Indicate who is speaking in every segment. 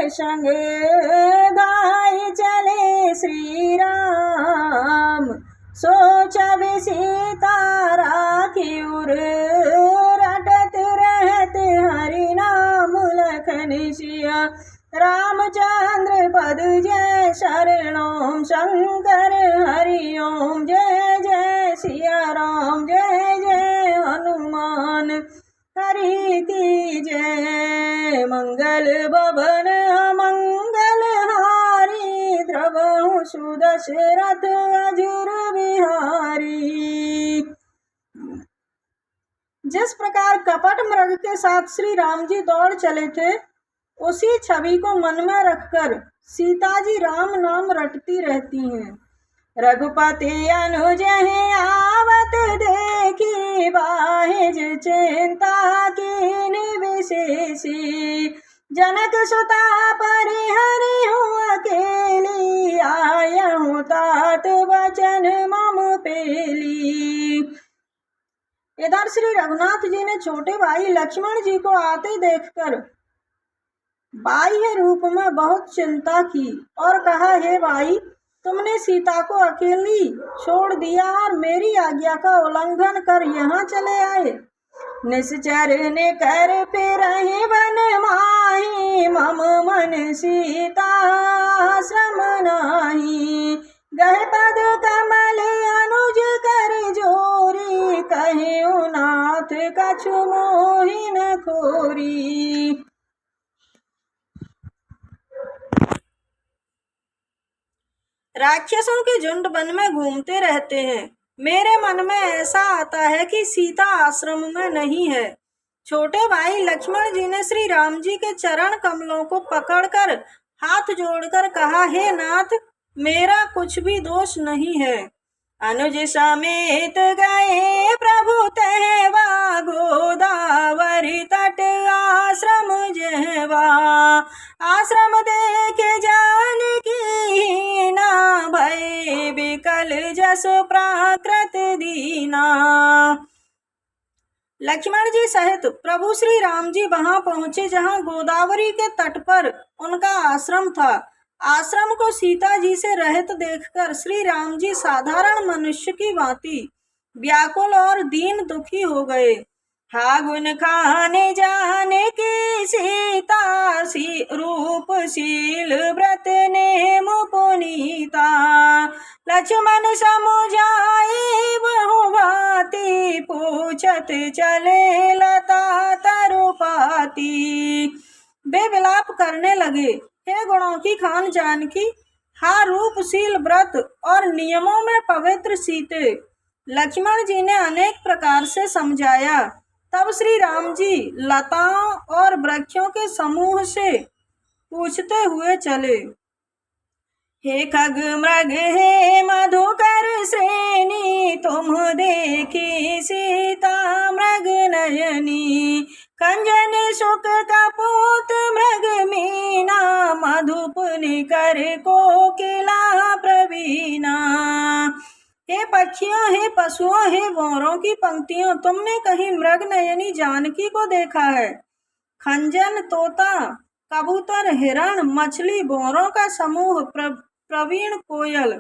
Speaker 1: संग धाई चले श्री राम। सोच सीता राखी उर रटत रहत हरि नाम लखन सिया। रामचंद्र पद जय शरणों शंकर हरि ओम। जय जय सिया राम जय जय हनुमान हरि की जय। मंगल भवन मंगल हारी द्रवहु सुदशरथ अजुर बिहारी। जिस प्रकार कपट मृग के साथ श्री राम जी दौड़ चले थे, उसी छवि को मन में रखकर सीता जी राम नाम रटती रहती हैं। रघुपति अनुज आवत देखी बाहिज चिंता कीन विशेषी। जनक सुता परिहरि हूँ अकेली, आयहूँ तात वचन मम पेली। इधर श्री रघुनाथ जी ने छोटे भाई लक्ष्मण जी को आते देखकर बाह्य रूप में बहुत चिंता की और कहा, हे भाई, तुमने सीता को अकेली छोड़ दिया और मेरी आज्ञा का उल्लंघन कर यहाँ चले आए। निश्चर ने कर फिर वन माही, मम मन सीता श्रम नाही। गह पद कमल अनुज कर जोरी, कहे नाथ कछु मोहि न खोरी। राक्षसों के झुंड वन में घूमते रहते हैं। मेरे मन में ऐसा आता है कि सीता आश्रम में नहीं है। छोटे भाई लक्ष्मण जी ने श्री राम जी के चरण कमलों को पकड़कर हाथ जोड़कर कहा, हे नाथ, मेरा कुछ भी दोष नहीं है। अनुज समेत गए प्रभु तहवा, गोदावरी तट आश्रम जहवा। आश्रम देखे जानकी ना, भय विकल जस प्राकृत दीना। लक्ष्मण जी सहित प्रभु श्री राम जी वहां पहुंचे जहां गोदावरी के तट पर उनका आश्रम था। आश्रम को सीता जी से रहित देखकर श्री राम जी साधारण मनुष्य की भांति व्याकुल और दीन दुखी हो गए। हागुन खाने जाने की सीता, रूपशील व्रत नेम पुनीता। लक्ष्मण समुझाई बहु भांति, पूछत चले लता तरुपाती। वे विलाप करने लगे, हे गुणों की खान जानकी, हा रूपशील व्रत और नियमों में पवित्र सीते। लक्ष्मण जी ने अनेक प्रकार से समझाया। तब श्री राम जी लताओं और वृक्षों के समूह से पूछते हुए चले, हे खग मृग हे मधुकर श्रेणी, तुम देखी सीता मृग नयनी। कंजन सुख कपूत मृग मीना, मधुपुनि कर कोकिला प्रवीणा। हे पक्षियों, हे पशुओं, हे भौरों की पंक्तियों, तुमने कहीं मृग नयनी जानकी को देखा है? खंजन, तोता, कबूतर, हिरण, मछली, भौरों का समूह, प्रवीण कोयल।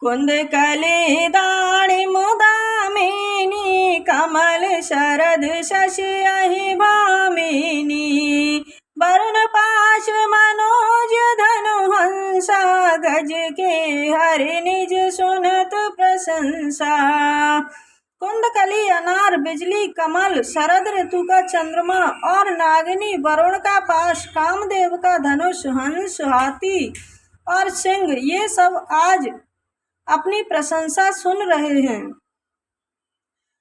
Speaker 1: कुंद कले दाणी मुदामिनी, कमल शरद शशि अहि भामिनी। वरुण पाश मनोज धनु हंसा, गज के हरि निज सुनत प्रशंसा। कुंदकली, अनार, बिजली, कमल, शरद ऋतु का चंद्रमा और नागिनी, वरुण का पाश, कामदेव का धनुष, हंस, हाथी और सिंह, ये सब आज अपनी प्रशंसा सुन रहे हैं।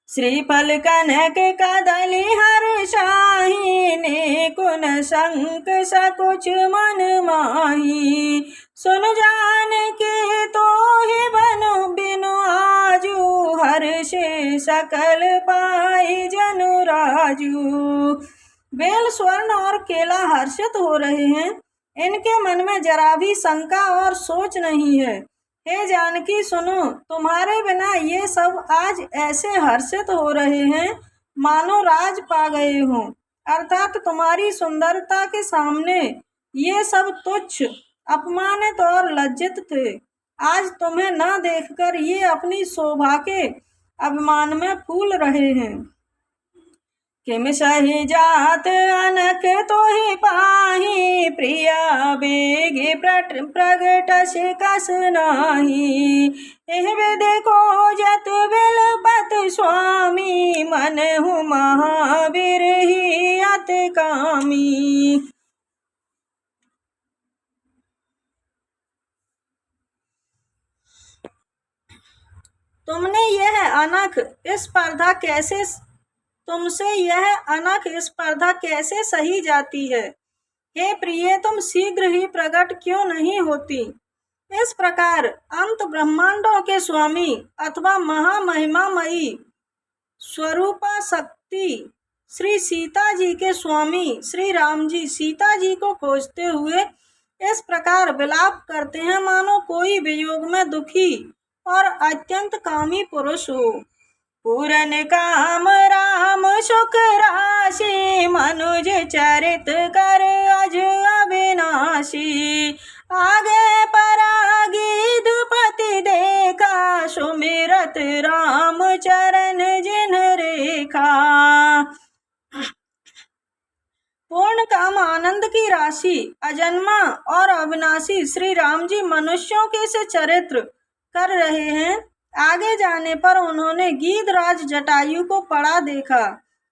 Speaker 1: श्रीफल कनक कदली हर शाही, ने कुन शंक सकुच मन माही। सुन जान के तो ही बनु बिनु आजू, हर्षे सकल पाई जनु राजू। बेल, स्वर्ण और केला हर्षित हो रहे हैं। इनके मन में जरा भी शंका और सोच नहीं है। हे जानकी सुनो, तुम्हारे बिना ये सब आज ऐसे हर्षित हो रहे हैं मानो राज पा गए हों। अर्थात तुम्हारी सुंदरता के सामने ये सब तुच्छ, अपमानित और लज्जित थे। आज तुम्हें न देखकर ये अपनी शोभा के अभिमान में फूल रहे हैं। किम सही जात अनक तो ही पाही, प्रिया बेगे प्रगट से कस नाही। एह विधि को जत बिलपत स्वामी, मन हूँ महावीर ही अति कामी। तुमसे यह अनख स्पर्धा कैसे सही जाती है। हे प्रिय, तुम शीघ्र ही प्रकट क्यों नहीं होती। इस प्रकार अंत ब्रह्मांडों के स्वामी अथवा महामहिमामयी स्वरूपा शक्ति श्री सीता जी के स्वामी श्री राम जी सीता जी को खोजते हुए इस प्रकार विलाप करते हैं, मानो कोई वियोग में दुखी और अत्यंत कामी पुरुष हो। पूरन काम राम सुख राशि, मनुज चरित कर अज अविनाशी। आगे परागी दुपति देखा, सुमिरत राम चरण जिन रेखा। पूर्ण काम आनंद की राशि, अजन्मा और अविनाशी श्री राम जी मनुष्यों के से चरित्र कर रहे हैं। आगे जाने पर उन्होंने गीधराज जटायु को पड़ा देखा।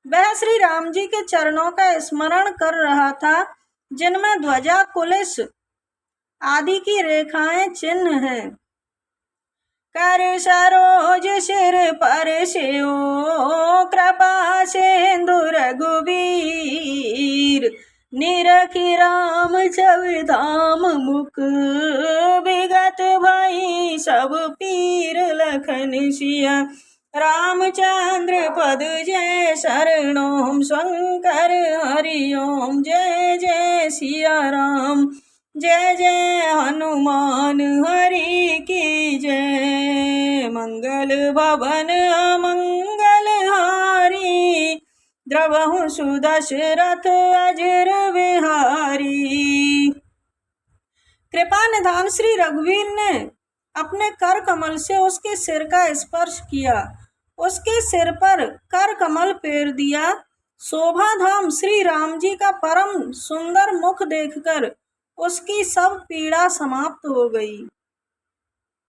Speaker 1: वह श्री राम जी के चरणों का स्मरण कर रहा था, जिनमें ध्वजा कुलिस आदि की रेखाएं चिन्ह हैं। कर सरोज सिर पर सेओ, कृपा सिंधु रघुबीर। निरखी राम छवि धाम मुख, विगत भई सब पीर लखन सिया। रामचंद्र पद जय शरणों, शंकर हरि ओम जय जय सिया राम। जय जय हनुमान हरि की जय। मंगल भवन अमंगल हारी, द्रवहु सुदशरथ अजर बिहारी। कृपा निधान श्री रघुवीर ने अपने कर कमल से उसके सिर का स्पर्श किया, उसके सिर पर कर कमल फेर दिया। शोभा धाम श्री राम जी का परम सुंदर मुख देखकर उसकी सब पीड़ा समाप्त हो गई।